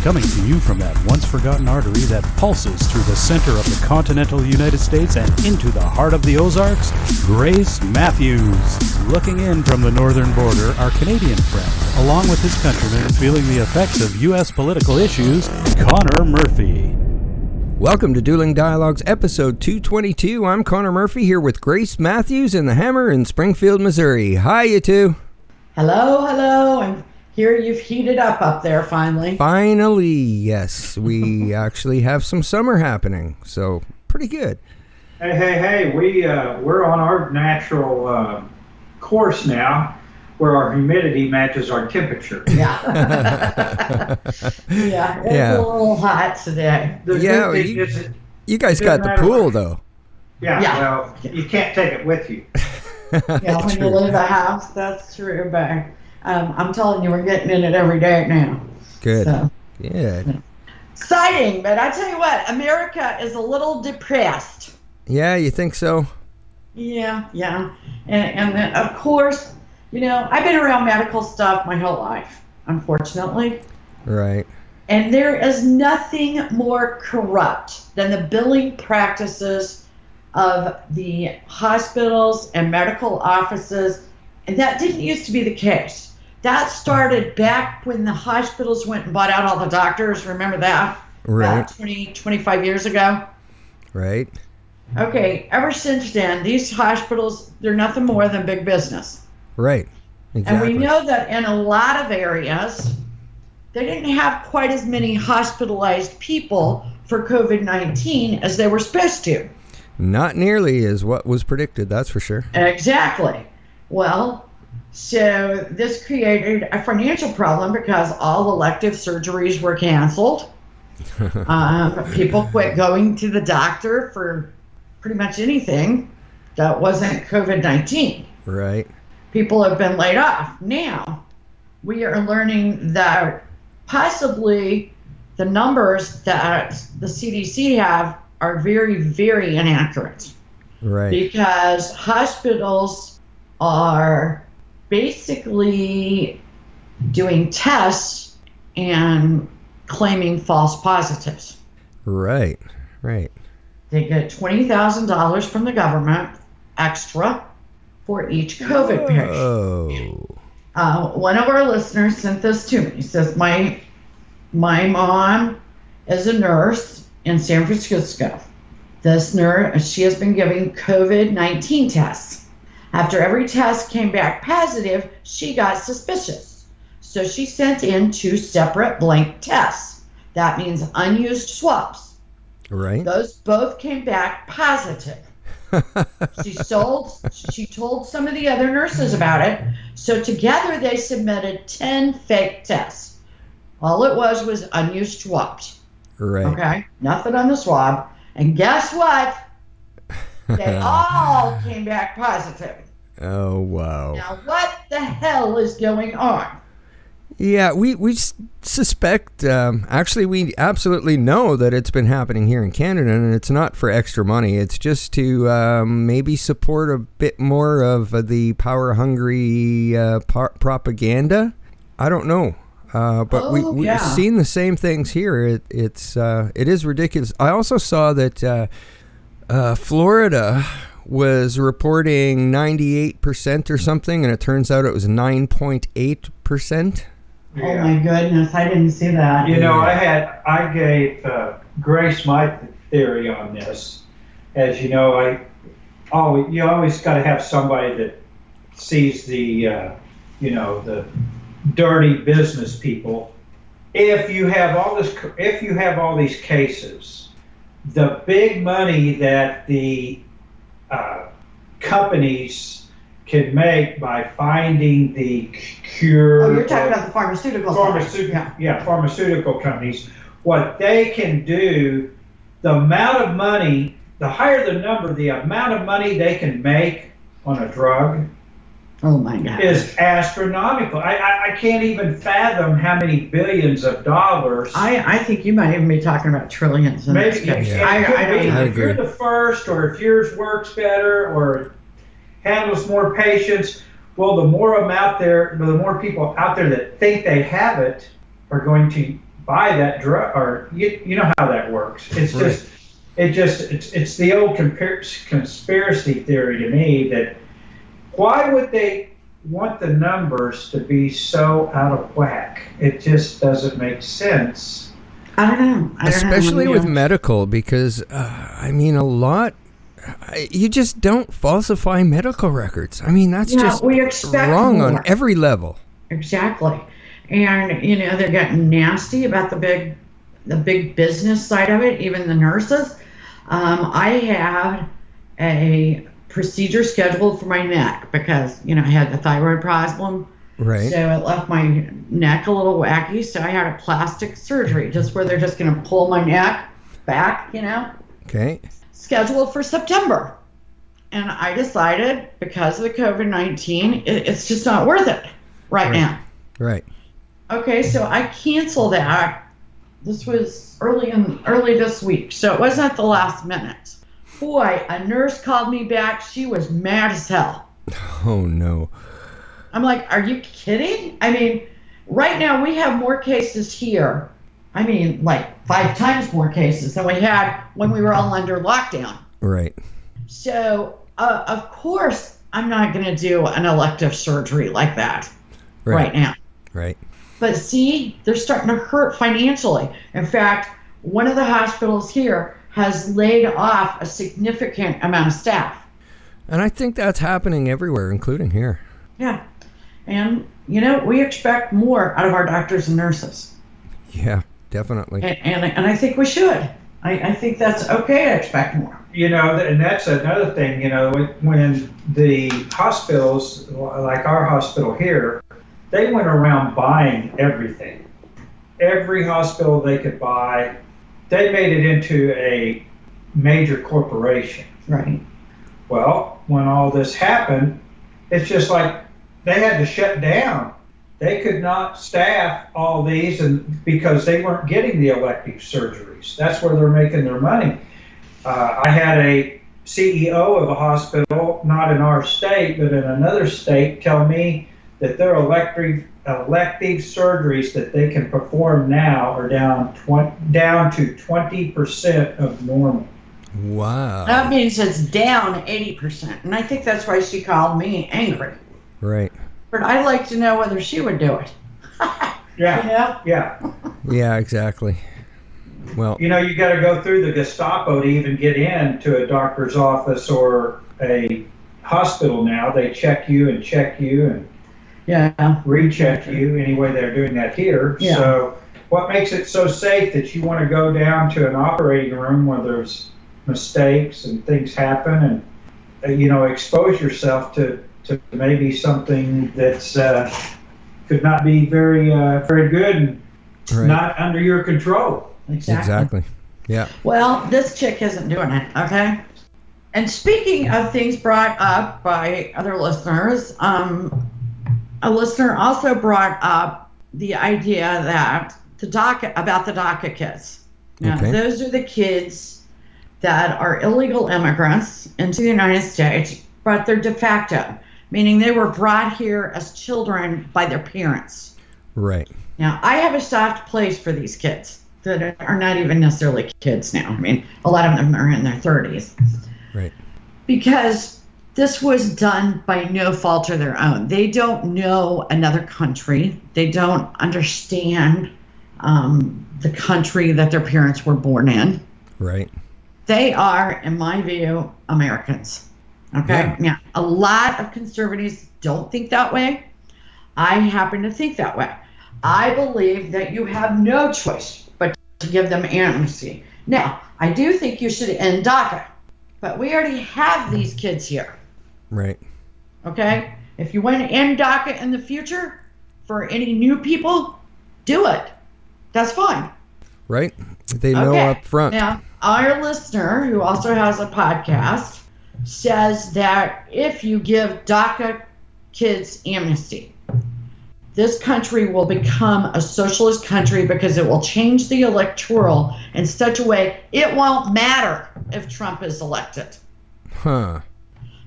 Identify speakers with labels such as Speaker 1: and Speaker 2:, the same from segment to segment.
Speaker 1: Coming to you from that once-forgotten artery that pulses through the center of the continental United States and into the heart of the Ozarks, Grace Matthews. Looking in from the northern border, our Canadian friend, along with his countrymen feeling the effects of U.S. political issues, Connor Murphy.
Speaker 2: Welcome to Dueling Dialogues, episode 222. I'm Connor Murphy here with Grace Matthews in the Hammer in Springfield, Missouri. Hi, you two.
Speaker 3: Hello. I'm here. You've heated up there finally.
Speaker 2: Finally, yes. We actually have some summer happening, so pretty good.
Speaker 4: Hey, we're on our natural course now where our humidity matches our temperature.
Speaker 3: Yeah. It's a little hot today.
Speaker 2: You guys got the pool, though.
Speaker 4: Yeah, well, you can't take it with you.
Speaker 3: Yeah, when you leave the house, that's true, but I'm telling you, we're getting in it every day now.
Speaker 2: Good.
Speaker 3: So,
Speaker 2: Good.
Speaker 3: Exciting, but I tell you what, America is a little depressed.
Speaker 2: Yeah, you think so?
Speaker 3: Yeah. And then, of course, you know, I've been around medical stuff my whole life, unfortunately.
Speaker 2: Right.
Speaker 3: And there is nothing more corrupt than the billing practices of the hospitals and medical offices. And that didn't used to be the case. That started back when the hospitals went and bought out all the doctors. Remember that?
Speaker 2: Right.
Speaker 3: About 25 years ago.
Speaker 2: Right.
Speaker 3: Okay, ever since then, these hospitals, they're nothing more than big business.
Speaker 2: Right. Exactly.
Speaker 3: And we know that in a lot of areas, they didn't have quite as many hospitalized people for COVID-19 as they were supposed to.
Speaker 2: Not nearly as what was predicted, that's for sure.
Speaker 3: Exactly. Well, so this created a financial problem because all elective surgeries were canceled. People quit going to the doctor for pretty much anything that wasn't COVID-19.
Speaker 2: Right.
Speaker 3: People have been laid off. Now, we are learning that possibly the numbers that the CDC have are very, very inaccurate.
Speaker 2: Right.
Speaker 3: Because hospitals are basically doing tests and claiming false positives.
Speaker 2: Right.
Speaker 3: They get $20,000 from the government extra for each COVID patient. One of our listeners sent this to me. He says, my mom is a nurse in San Francisco. This nurse, she has been giving COVID-19 tests. After every test came back positive, she got suspicious. So she sent in 2 separate blank tests. That means unused swabs.
Speaker 2: Right.
Speaker 3: Those both came back positive. She told some of the other nurses about it. So together they submitted 10 fake tests. All it was unused swabs.
Speaker 2: Right.
Speaker 3: Okay? Nothing on the swab. And guess what? They all came back positive.
Speaker 2: Oh, wow.
Speaker 3: Now what the hell is going on?
Speaker 2: Yeah, we suspect, actually we absolutely know that it's been happening here in Canada, and it's not for extra money. It's just to maybe support a bit more of the power-hungry propaganda. I don't know. But we've seen the same things here. It is ridiculous. I also saw that Florida was reporting 98% or something, and it turns out it was 9.8%.
Speaker 3: Yeah. Oh my goodness, I didn't see that.
Speaker 4: You know, I gave Grace my theory on this. As you know, you always got to have somebody that sees the dirty business people. If you have all these cases, the big money that the companies can make by finding the cure.
Speaker 3: Oh, you're talking about the pharmaceutical
Speaker 4: companies. What they can do, the amount of money, the higher the number, the amount of money they can make on a drug.
Speaker 3: Oh my God.
Speaker 4: Is astronomical. I can't even fathom how many billions of dollars.
Speaker 3: I think you might even be talking about trillions.
Speaker 4: Maybe.
Speaker 2: Yeah.
Speaker 4: I don't know. If you're
Speaker 2: agree.
Speaker 4: the first, or if yours works better, or handles more patients, well, the more people out there that think they have it are going to buy that drug, or you know how that works. It's it's the old conspiracy theory to me that why would they want the numbers to be so out of whack? It just doesn't make sense.
Speaker 3: I don't know.
Speaker 2: Especially with medical, because I mean, a lot. You just don't falsify medical records. I mean, that's just wrong more. On every level.
Speaker 3: Exactly. And, you know, they're getting nasty about the big business side of it, even the nurses. I had a procedure scheduled for my neck because, you know, I had the thyroid problem.
Speaker 2: Right.
Speaker 3: So it left my neck a little wacky. So I had a plastic surgery, just where they're just going to pull my neck back, you know.
Speaker 2: Okay.
Speaker 3: Scheduled for September. And I decided, because of the COVID-19, it's just not worth it right now.
Speaker 2: Right.
Speaker 3: Okay, so I canceled that. This was early this week, so it wasn't at the last minute. Boy, a nurse called me back. She was mad as hell.
Speaker 2: Oh, no.
Speaker 3: I'm like, are you kidding? I mean, right now we have more cases here. I mean, like 5 times more cases than we had when we were all under lockdown.
Speaker 2: Right.
Speaker 3: So, of course, I'm not going to do an elective surgery like that right now.
Speaker 2: Right.
Speaker 3: But see, they're starting to hurt financially. In fact, one of the hospitals here has laid off a significant amount of staff.
Speaker 2: And I think that's happening everywhere, including here.
Speaker 3: Yeah. And, you know, we expect more out of our doctors and nurses.
Speaker 2: Yeah, definitely.
Speaker 3: And I think we should. I think that's okay to expect more.
Speaker 4: You know, and that's another thing, you know, when the hospitals, like our hospital here, they went around buying everything. Every hospital they could buy, they made it into a major corporation.
Speaker 3: Right.
Speaker 4: Well, when all this happened, it's just like they had to shut down. They could not staff all these, and because they weren't getting the elective surgeries. That's where they're making their money. I had a CEO of a hospital, not in our state, but in another state, tell me that their elective surgeries that they can perform now are down to 20% of normal.
Speaker 2: Wow.
Speaker 3: That means it's down 80%. And I think that's why she called me angry.
Speaker 2: Right.
Speaker 3: But I'd like to know whether she would do it.
Speaker 4: Yeah.
Speaker 3: You know?
Speaker 4: Yeah.
Speaker 2: Yeah, exactly. Well,
Speaker 4: you know, you got to go through the Gestapo to even get into a doctor's office or a hospital now. They check you and recheck you. Anyway, they're doing that here.
Speaker 3: Yeah.
Speaker 4: So what makes it so safe that you want to go down to an operating room where there's mistakes and things happen and, you know, expose yourself to maybe something that's could not be very good and not under your control.
Speaker 2: Exactly. Yeah.
Speaker 3: Well, this chick isn't doing it, okay? And speaking of things brought up by other listeners, a listener also brought up the idea that about the DAKA kids. Now, those are the kids that are illegal immigrants into the United States, but they're de facto, meaning they were brought here as children by their parents.
Speaker 2: Right.
Speaker 3: Now, I have a soft place for these kids that are not even necessarily kids now. I mean, a lot of them are in their 30s.
Speaker 2: Right. Because
Speaker 3: this was done by no fault of their own. They don't know another country. They don't understand the country that their parents were born in.
Speaker 2: Right.
Speaker 3: They are, in my view, Americans. Okay?
Speaker 2: Yeah.
Speaker 3: Now, a lot of conservatives don't think that way. I happen to think that way. I believe that you have no choice but to give them amnesty. Now, I do think you should end DAKA, but we already have these kids here.
Speaker 2: Right.
Speaker 3: Okay? If you want to end DAKA in the future for any new people, do it. That's fine.
Speaker 2: Right. They know up front.
Speaker 3: Now, our listener, who also has a podcast, says that if you give DAKA kids amnesty, this country will become a socialist country because it will change the electoral in such a way it won't matter if Trump is elected.
Speaker 2: Huh.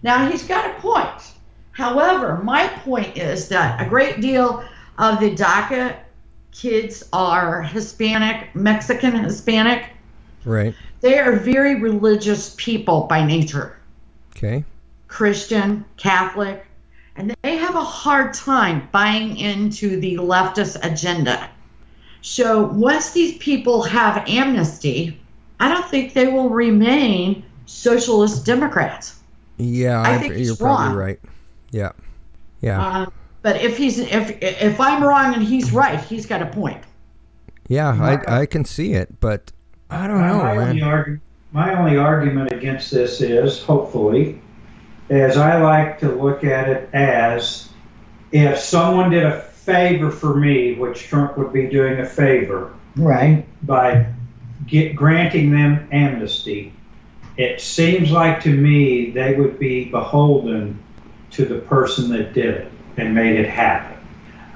Speaker 3: Now, he's got a point. However, my point is that a great deal of the DAKA kids are Hispanic, Mexican Hispanic.
Speaker 2: Right.
Speaker 3: They are very religious people by nature.
Speaker 2: Okay.
Speaker 3: Christian, Catholic, and they have a hard time buying into the leftist agenda. So once these people have amnesty, I don't think they will remain socialist Democrats.
Speaker 2: Yeah,
Speaker 3: I think
Speaker 2: you're
Speaker 3: he's
Speaker 2: probably
Speaker 3: wrong.
Speaker 2: right. Yeah. Yeah.
Speaker 3: But if I'm wrong and he's right, he's got a point.
Speaker 2: Yeah, I can see it, but I don't know, man.
Speaker 4: My only argument against this is, hopefully, is I like to look at it as if someone did a favor for me, which Trump would be doing a favor,
Speaker 3: right,
Speaker 4: by granting them amnesty. It seems like to me they would be beholden to the person that did it and made it happen.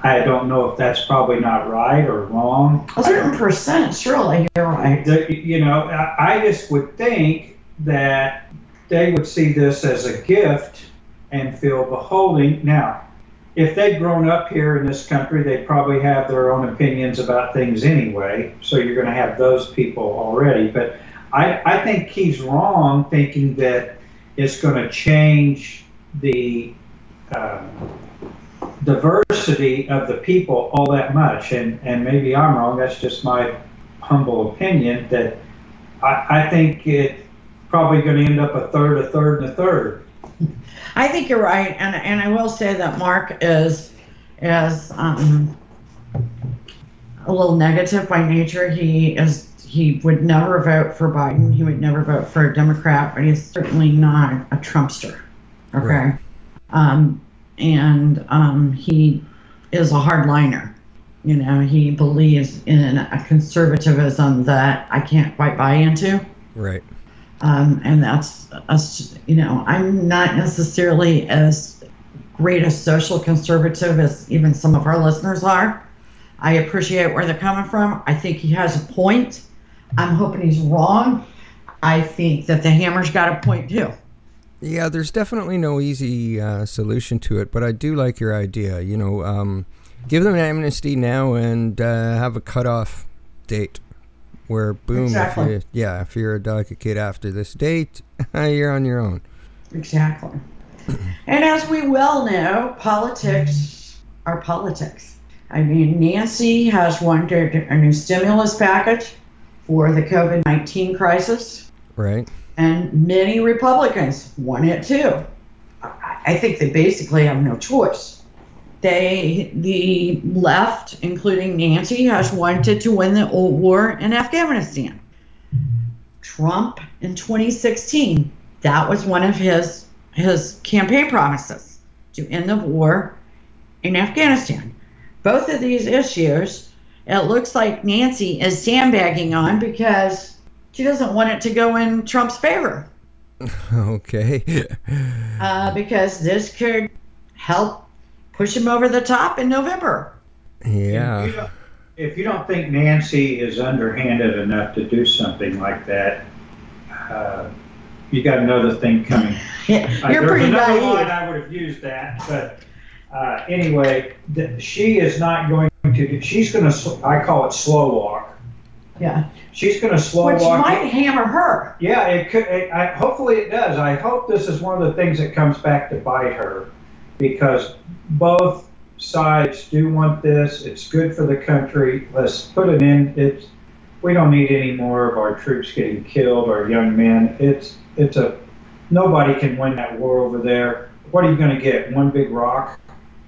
Speaker 4: I don't know if that's probably not right or wrong.
Speaker 3: A certain percent, surely you're right.
Speaker 4: I just would think that they would see this as a gift and feel beholden. Now, if they'd grown up here in this country, they'd probably have their own opinions about things anyway, so you're going to have those people already. But I think he's wrong thinking that it's going to change the diversity of the people all that much. And maybe I'm wrong, that's just my humble opinion, that I think it's probably going to end up a third, and a third.
Speaker 3: I think you're right, and I will say that Mark is a little negative by nature. He would never vote for Biden. He would never vote for a Democrat, but he's certainly not a Trumpster. Okay,
Speaker 2: Right.
Speaker 3: He is a hardliner. He believes in a conservatism that I can't quite buy into.
Speaker 2: Right.
Speaker 3: And that's I'm not necessarily as great a social conservative as even some of our listeners are. I appreciate where they're coming from. I think he has a point. I'm hoping he's wrong. I think that the hammer's got a point too.
Speaker 2: Yeah, there's definitely no easy solution to it, but I do like your idea. Give them an amnesty now and have a cutoff date where, boom,
Speaker 3: Exactly.
Speaker 2: if you're a DAKA kid after this date, you're on your own.
Speaker 3: Exactly. And as we well know, politics are politics. I mean, Nancy has wanted a new stimulus package for the COVID-19 crisis.
Speaker 2: Right.
Speaker 3: And many Republicans want it too. I think they basically have no choice. The left, including Nancy, has wanted to win the old war in Afghanistan. Trump in 2016, that was one of his campaign promises, to end the war in Afghanistan. Both of these issues, it looks like Nancy is sandbagging on because she doesn't want it to go in Trump's favor.
Speaker 2: Okay.
Speaker 3: Because this could help push him over the top in November.
Speaker 2: Yeah.
Speaker 4: If you don't think Nancy is underhanded enough to do something like that, you got another thing coming.
Speaker 3: You're pretty
Speaker 4: another
Speaker 3: naive.
Speaker 4: line I would have used that, but anyway, she is not going to. She's going to. I call it slow walk.
Speaker 3: Yeah.
Speaker 4: She's going to slow
Speaker 3: Which
Speaker 4: walk.
Speaker 3: might hammer her.
Speaker 4: Yeah, it could. Hopefully it does. I hope this is one of the things that comes back to bite her, because both sides do want this. It's good for the country. Let's put an end. We don't need any more of our troops getting killed, our young men. Nobody can win that war over there. What are you going to get? One big rock?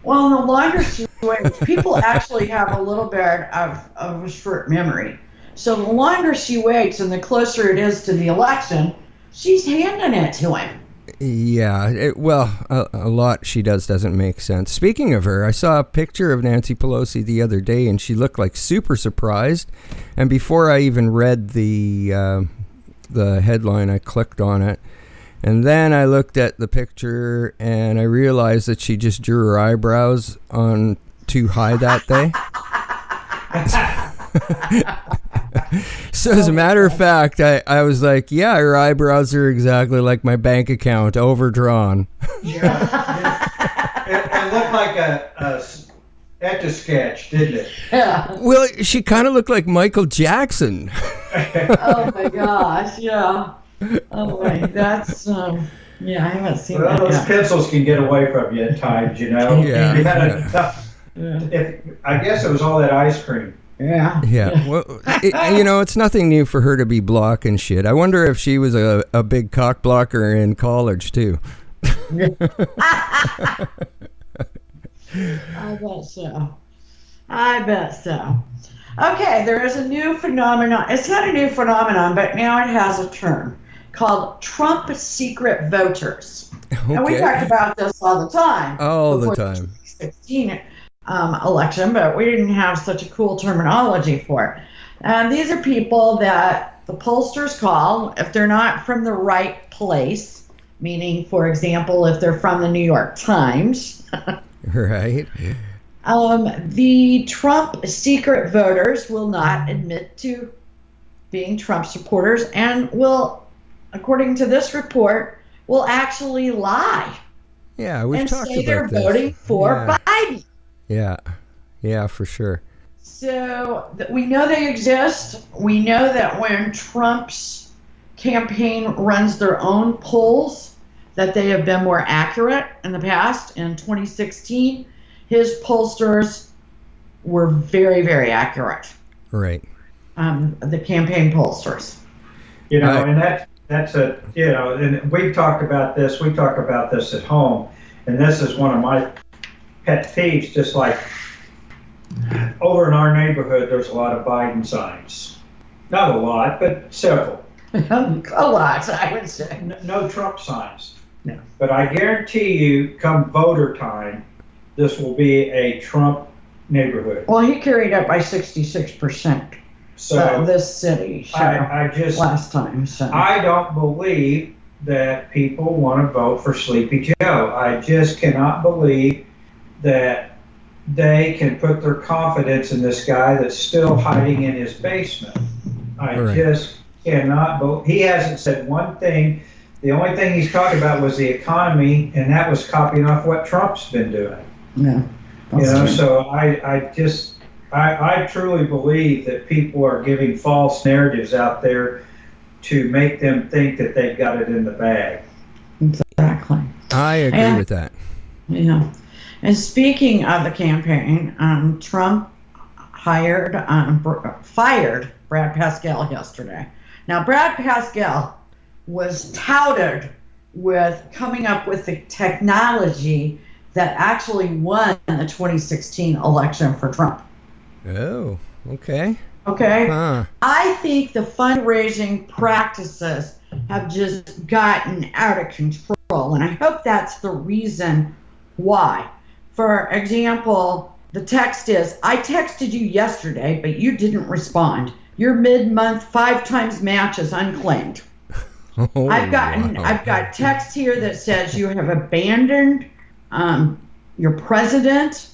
Speaker 3: Well, in the longer she waits, people actually have a little bit of a short memory. So the longer she waits and the closer it is to the election, she's handing it to him.
Speaker 2: Yeah, a lot she does doesn't make sense. Speaking of her, I saw a picture of Nancy Pelosi the other day, and she looked like super surprised. And before I even read the headline, I clicked on it. And then I looked at the picture, and I realized that she just drew her eyebrows on too high that day. So as a matter of fact, I was like, yeah, her eyebrows are exactly like my bank account, overdrawn.
Speaker 4: Yeah. It looked like Etch-a-sketch, didn't it?
Speaker 3: Yeah.
Speaker 2: Well, she kind of looked like Michael Jackson.
Speaker 3: Oh my gosh, yeah. Oh my, that's yeah, I haven't seen
Speaker 4: Well,
Speaker 3: that
Speaker 4: those
Speaker 3: yet.
Speaker 4: pencils can get away from you at times, you know.
Speaker 2: Yeah,
Speaker 4: You had
Speaker 2: yeah.
Speaker 4: a tough.
Speaker 3: Yeah.
Speaker 4: I guess it was all that ice cream.
Speaker 3: Yeah.
Speaker 2: Yeah, well, it's nothing new for her to be blocking shit. I wonder if she was a big cock blocker in college, too.
Speaker 3: I bet so. I bet so. Okay, there is a new phenomenon. It's not a new phenomenon, but now it has a term called Trump secret voters.
Speaker 2: Okay.
Speaker 3: And we talked about this all the time.
Speaker 2: All the
Speaker 3: before
Speaker 2: time.
Speaker 3: 2016 election, but we didn't have such a cool terminology for it. And these are people that the pollsters call, if they're not from the right place, meaning, for example, if they're from the New York Times.
Speaker 2: Right.
Speaker 3: The Trump secret voters will not admit to being Trump supporters and will, according to this report, will actually lie
Speaker 2: Yeah, we've
Speaker 3: and
Speaker 2: talked
Speaker 3: say
Speaker 2: about
Speaker 3: they're
Speaker 2: this.
Speaker 3: voting for
Speaker 2: Yeah.
Speaker 3: Biden.
Speaker 2: Yeah, for sure.
Speaker 3: So we know they exist. We know that when Trump's campaign runs their own polls, that they have been more accurate in the past. In 2016, his pollsters were very, very accurate.
Speaker 2: Right.
Speaker 3: The campaign pollsters.
Speaker 4: You know,
Speaker 2: Right.
Speaker 4: and that's a, you know, and we talk about this at home, and this is one of my pet peeves, just like over in our neighborhood, there's a lot of Biden signs. Not a lot, but several.
Speaker 3: A lot, I would say.
Speaker 4: No Trump signs.
Speaker 3: No.
Speaker 4: But I guarantee you, come voter time, this will be a Trump neighborhood.
Speaker 3: Well, he carried up by 66%.
Speaker 4: So
Speaker 3: This city, so,
Speaker 4: I just,
Speaker 3: last time. So.
Speaker 4: I don't believe that people want to vote for Sleepy Joe. I just cannot believe that they can put their confidence in this guy that's still hiding in his basement. I
Speaker 2: Right.
Speaker 4: just cannot believe. He hasn't said one thing. The only thing he's talked about was the economy, and that was copying off what Trump's been doing.
Speaker 3: Yeah.
Speaker 4: You know,
Speaker 3: true.
Speaker 4: so I truly believe that people are giving false narratives out there to make them think that they've got it in the bag.
Speaker 3: Exactly.
Speaker 2: I agree
Speaker 3: And-
Speaker 2: with that.
Speaker 3: Yeah. And speaking of the campaign, Trump fired Brad Parscale yesterday. Now, Brad Parscale was touted with coming up with the technology that actually won the 2016 election for Trump.
Speaker 2: Oh, okay.
Speaker 3: Okay?
Speaker 2: Huh.
Speaker 3: I think the fundraising practices have just gotten out of control, and I hope that's the reason why. For example, the text is, I texted you yesterday, but you didn't respond. Your mid-month 5 times match is unclaimed.
Speaker 2: Oh,
Speaker 3: I've
Speaker 2: wow.
Speaker 3: got text here that says you have abandoned your president.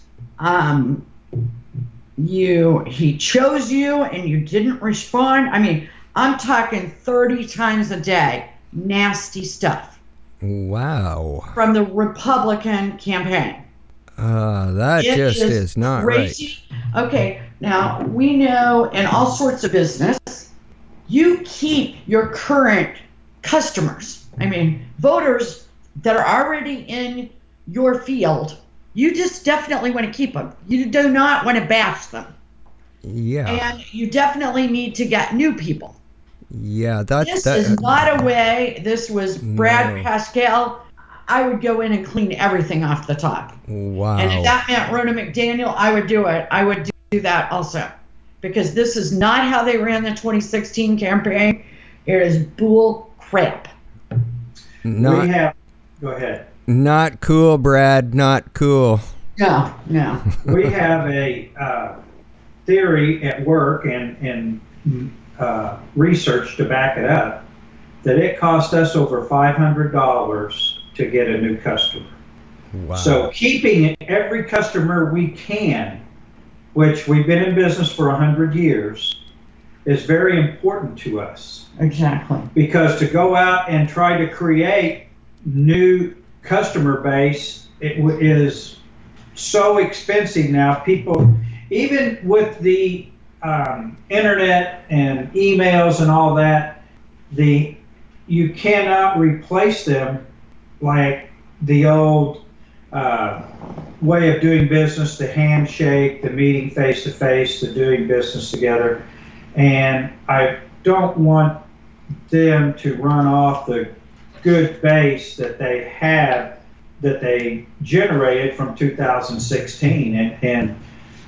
Speaker 3: He chose you and you didn't respond. I mean, I'm talking 30 times a day. Nasty stuff
Speaker 2: Wow.
Speaker 3: from the Republican campaign.
Speaker 2: That
Speaker 3: It
Speaker 2: just is not
Speaker 3: crazy. Okay, now we know in all sorts of business, you keep your current customers. I mean, voters that are already in your field, you just definitely want to keep them. You do not want to bash them.
Speaker 2: right. Yeah.
Speaker 3: And you definitely need to get new people.
Speaker 2: Yeah,
Speaker 3: This is not a way. This was Brad
Speaker 2: No.
Speaker 3: Parscale. I would go in and clean everything off the top.
Speaker 2: Wow.
Speaker 3: And if that meant Ronna McDaniel, I would do it. I would do that also. Because this is not how they ran the 2016 campaign. It is bull crap.
Speaker 2: Not
Speaker 4: Go ahead.
Speaker 2: not cool, Brad. Not cool.
Speaker 3: No, no.
Speaker 4: We have a theory at work and research to back it up that it cost us over $500 to get a new customer.
Speaker 2: Wow.
Speaker 4: So keeping every customer we can, which we've been in business for 100 years, is very important to us.
Speaker 3: Exactly.
Speaker 4: Because to go out and try to create new customer base, it is so expensive now. People, even with the internet and emails and all that, you cannot replace them like the old way of doing business, the handshake, the meeting face to face, the doing business together. And I don't want them to run off the good base that they have, that they generated from 2016. And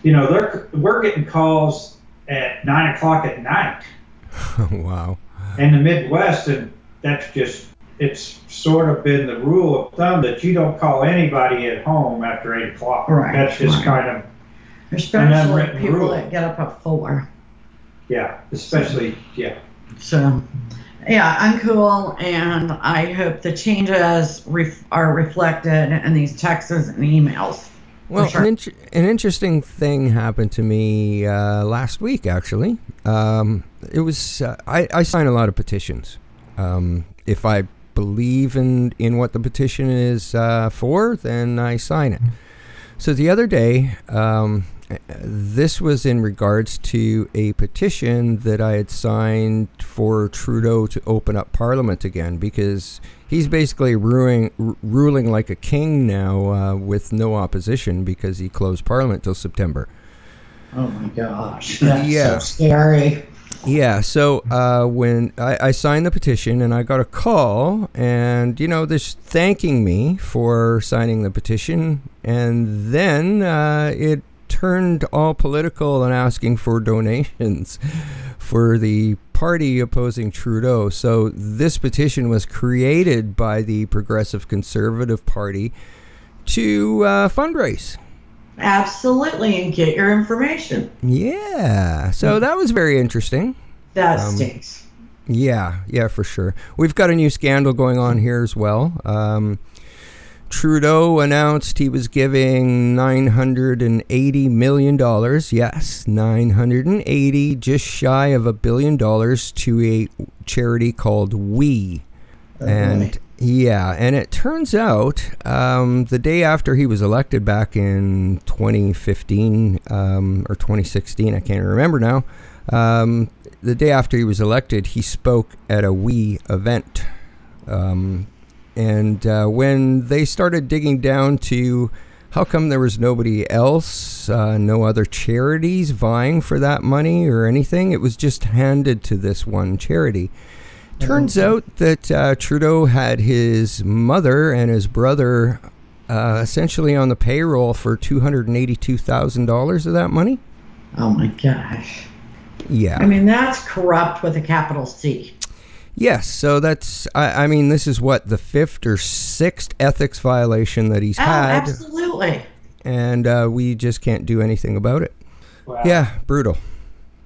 Speaker 4: you know, we're getting calls at 9 o'clock at night.
Speaker 2: Wow.
Speaker 4: In the Midwest, and that's just, it's sort of been the rule of thumb that you don't call anybody at home after 8 o'clock.
Speaker 3: Right.
Speaker 4: That's just kind of
Speaker 3: especially
Speaker 4: an unwritten
Speaker 3: people
Speaker 4: rule.
Speaker 3: that get up at 4.
Speaker 4: Yeah, especially, yeah.
Speaker 3: So, yeah, I'm cool, and I hope the changes are reflected in these texts and emails.
Speaker 2: Well,
Speaker 3: sure.
Speaker 2: an interesting thing happened to me last week, actually. It was I sign a lot of petitions. If I believe in what the petition is for, then I sign it. So the other day, this was in regards to a petition that I had signed for Trudeau to open up Parliament again, because he's basically ruling like a king now with no opposition, because he closed Parliament till September.
Speaker 3: Oh my gosh, that's so scary.
Speaker 2: Yeah, so when I signed the petition, and I got a call, and, you know, they're thanking me for signing the petition, and then it turned all political and asking for donations for the party opposing Trudeau. So this petition was created by the Progressive Conservative Party to fundraise.
Speaker 3: Absolutely, and get your information.
Speaker 2: Yeah, so that was very interesting.
Speaker 3: That stinks.
Speaker 2: Yeah, for sure. We've got a new scandal going on here as well. Trudeau announced he was giving $980 million, yes, 980, just shy of $1 billion, to a charity called We. And yeah, and it turns out the day after he was elected back in 2015 or 2016, I can't remember now, the day after he was elected, he spoke at a We event. And when they started digging down to how come there was nobody else, no other charities vying for that money or anything, it was just handed to this one charity. Turns out that Trudeau had his mother and his brother essentially on the payroll for $282,000 of that money.
Speaker 3: Oh my gosh.
Speaker 2: Yeah.
Speaker 3: I mean, that's corrupt with a capital C.
Speaker 2: Yes, so that's, I mean, this is what, the 5th or 6th ethics violation that he's had.
Speaker 3: Absolutely.
Speaker 2: And we just can't do anything about it.
Speaker 4: Wow.
Speaker 2: Yeah, brutal.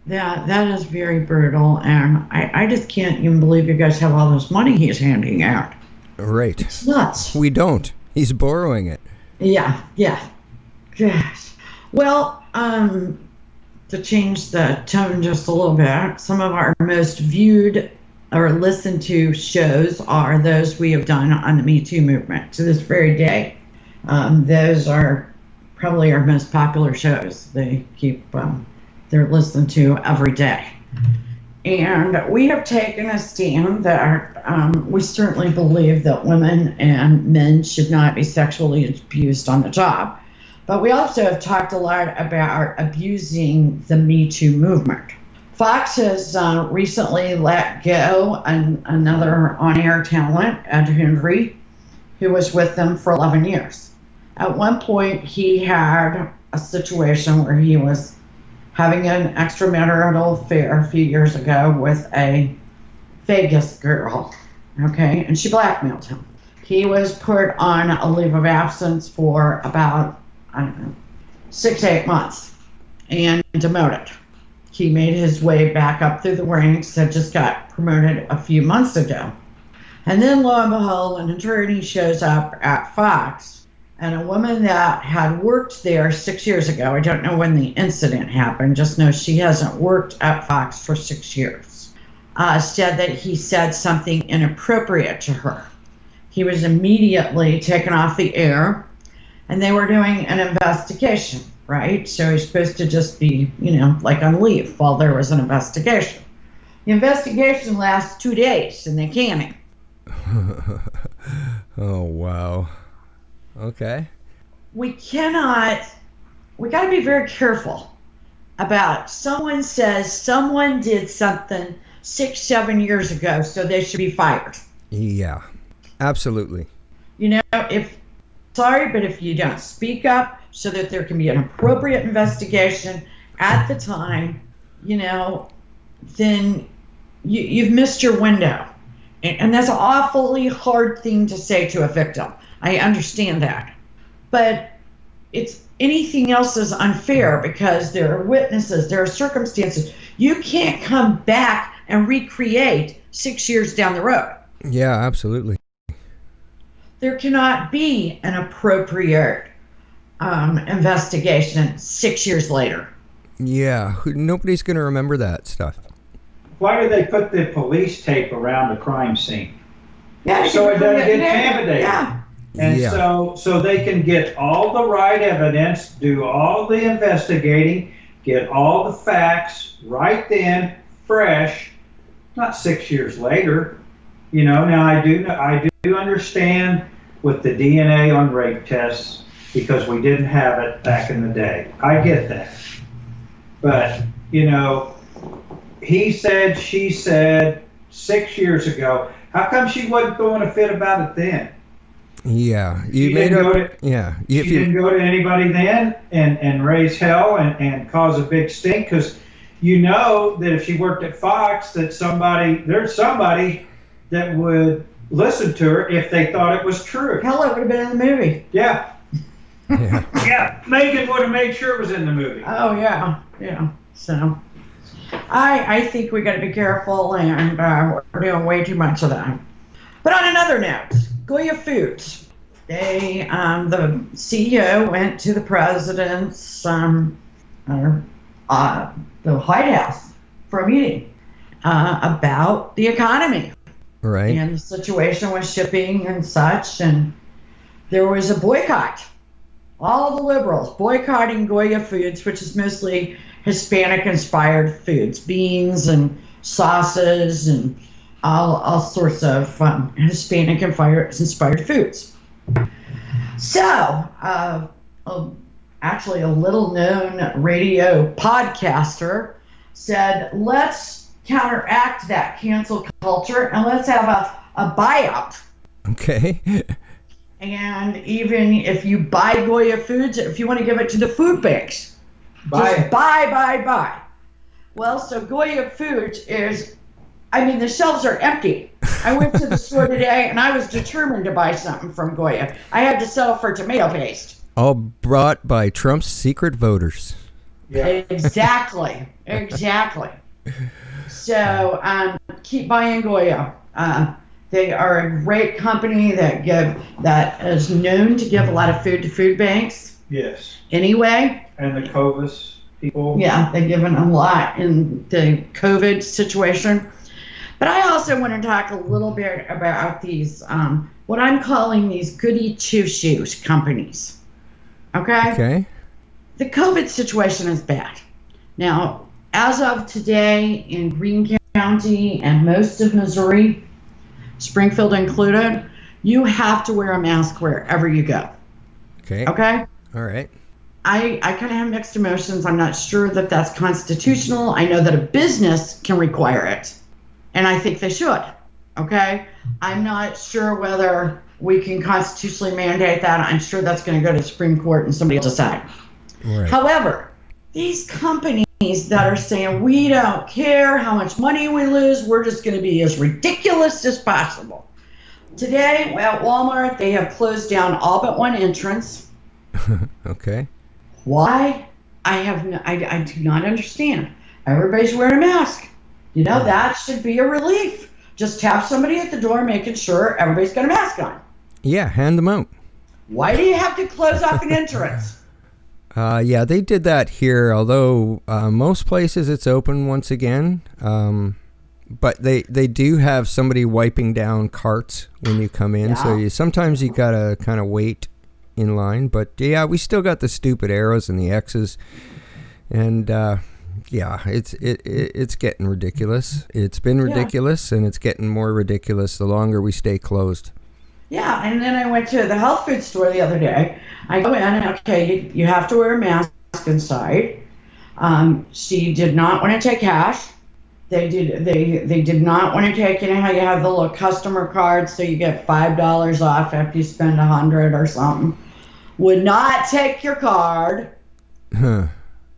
Speaker 3: Yeah, that is very brutal, and I just can't even believe you guys have all this money he's handing out.
Speaker 2: Right.
Speaker 3: It's nuts.
Speaker 2: We don't. He's borrowing it.
Speaker 3: Yeah. Gosh. Well, to change the tone just a little bit, some of our most viewed or listened to shows are those we have done on the Me Too movement to this very day. Those are probably our most popular shows. They keep, they're listened to every day. And we have taken a stand that we certainly believe that women and men should not be sexually abused on the job. But we also have talked a lot about abusing the Me Too movement. Fox has recently let go another on-air talent, Ed Henry, who was with them for 11 years. At one point, he had a situation where he was having an extramarital affair a few years ago with a Vegas girl, okay? And she blackmailed him. He was put on a leave of absence for about, 6 to 8 months and demoted. He made his way back up through the ranks, had just got promoted a few months ago. And then lo and behold, an attorney shows up at Fox, and a woman that had worked there 6 years ago, I don't know when the incident happened, just know she hasn't worked at Fox for 6 years, said that he said something inappropriate to her. He was immediately taken off the air, and they were doing an investigation, right? So he's supposed to just be, like on leave while there was an investigation. The investigation lasts 2 days, and they can him.
Speaker 2: Oh, wow. Okay.
Speaker 3: We got to be very careful about someone says someone did something 6-7 years ago, so they should be fired.
Speaker 2: Yeah, absolutely.
Speaker 3: But if you don't speak up so that there can be an appropriate investigation at the time, then you've missed your window. And that's an awfully hard thing to say to a victim. I understand that. But anything else is unfair because there are witnesses, there are circumstances. You can't come back and recreate 6 years down the road.
Speaker 2: Yeah, absolutely.
Speaker 3: There cannot be an appropriate investigation 6 years later.
Speaker 2: Yeah, nobody's going to remember that stuff.
Speaker 4: Why do they put the police tape around the crime scene?
Speaker 3: Yeah,
Speaker 4: so it doesn't get contaminated.
Speaker 3: Yeah.
Speaker 4: And so they can get all the right evidence, do all the investigating, get all the facts right then, fresh, not 6 years later. Now I do understand with the DNA on rape tests because we didn't have it back in the day. I get that. But, he said, she said 6 years ago. How come she wasn't throwing a fit about it then?
Speaker 2: Yeah.
Speaker 4: She didn't go to anybody then and raise hell and cause a big stink because that if she worked at Fox there's somebody that would listen to her if they thought it was true.
Speaker 3: Hell, it would have been in the movie.
Speaker 4: Yeah. Yeah. Megan would have made sure it was in the movie.
Speaker 3: Oh, yeah. Yeah. So I think we got to be careful, and we're doing way too much of that. But on another note, Goya Foods, the CEO went to the president's the White House for a meeting about the economy,
Speaker 2: right,
Speaker 3: and the situation with shipping and such, and there was a boycott. All the liberals boycotting Goya Foods, which is mostly Hispanic-inspired foods, beans and sauces and all sorts of Hispanic-inspired foods. So, actually a little-known radio podcaster said, let's counteract that cancel culture and let's have a buyout.
Speaker 2: Okay.
Speaker 3: And even if you buy Goya Foods, if you want to give it to the food banks, just buy. Well, so Goya Foods the shelves are empty. I went to the store today and I was determined to buy something from Goya. I had to settle for tomato paste.
Speaker 2: All brought by Trump's secret voters.
Speaker 4: Yeah.
Speaker 3: Exactly. So keep buying Goya. They are a great company that is known to give a lot of food to food banks.
Speaker 4: Yes.
Speaker 3: Anyway.
Speaker 4: And the COVID people.
Speaker 3: Yeah, they've given a lot in the COVID situation. But I also want to talk a little bit about these, what I'm calling these goody two-shoes companies. Okay?
Speaker 2: Okay.
Speaker 3: The COVID situation is bad. Now, as of today in Greene County and most of Missouri, Springfield included, you have to wear a mask wherever you go.
Speaker 2: Okay.
Speaker 3: Okay?
Speaker 2: All right.
Speaker 3: I kind of have mixed emotions. I'm not sure that that's constitutional. I know that a business can require it, and I think they should. Okay? I'm not sure whether we can constitutionally mandate that. I'm sure that's going to go to the Supreme Court and somebody will decide.
Speaker 2: Right.
Speaker 3: However, these companies that are saying, we don't care how much money we lose, we're just going to be as ridiculous as possible. Today at Walmart, they have closed down all but one entrance.
Speaker 2: Okay.
Speaker 3: Why? I do not understand. Everybody's wearing a mask. That should be a relief. Just have somebody at the door making sure everybody's got a mask on.
Speaker 2: Yeah, hand them out.
Speaker 3: Why do you have to close off an entrance?
Speaker 2: Yeah, they did that here, although most places it's open once again. But they do have somebody wiping down carts when you come in, so sometimes you gotta kind of wait, in line. But yeah, we still got the stupid arrows and the X's, and yeah, it's getting ridiculous. It's been ridiculous, and it's getting more ridiculous the longer we stay closed.
Speaker 3: Yeah, and then I went to the health food store the other day. I go in, okay, you have to wear a mask inside. She did not want to take cash. They did not want to take, you know how you have the little customer card so you get $5 off after you spend $100 or something. Would not take your card.
Speaker 2: Huh.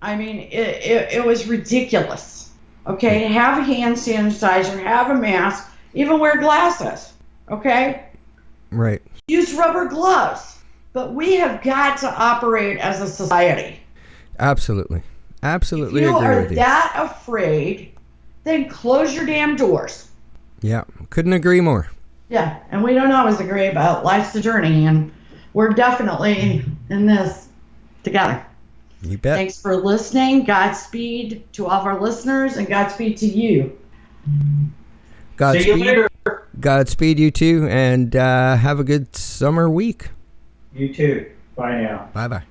Speaker 3: I mean, it was ridiculous. Okay, have a hand sanitizer, have a mask, even wear glasses. Okay?
Speaker 2: Right.
Speaker 3: Use rubber gloves. But we have got to operate as a society.
Speaker 2: Absolutely. Absolutely
Speaker 3: agree with you. If
Speaker 2: you.
Speaker 3: you are that afraid, then close your damn doors.
Speaker 2: Yeah, couldn't agree more.
Speaker 3: Yeah, and we don't always agree about life's a journey, and we're definitely in this together.
Speaker 2: You bet.
Speaker 3: Thanks for listening. Godspeed to all of our listeners, and Godspeed to you.
Speaker 2: Godspeed.
Speaker 4: See you later.
Speaker 2: Godspeed, you too, and have a good summer week.
Speaker 4: You too. Bye now.
Speaker 2: Bye-bye.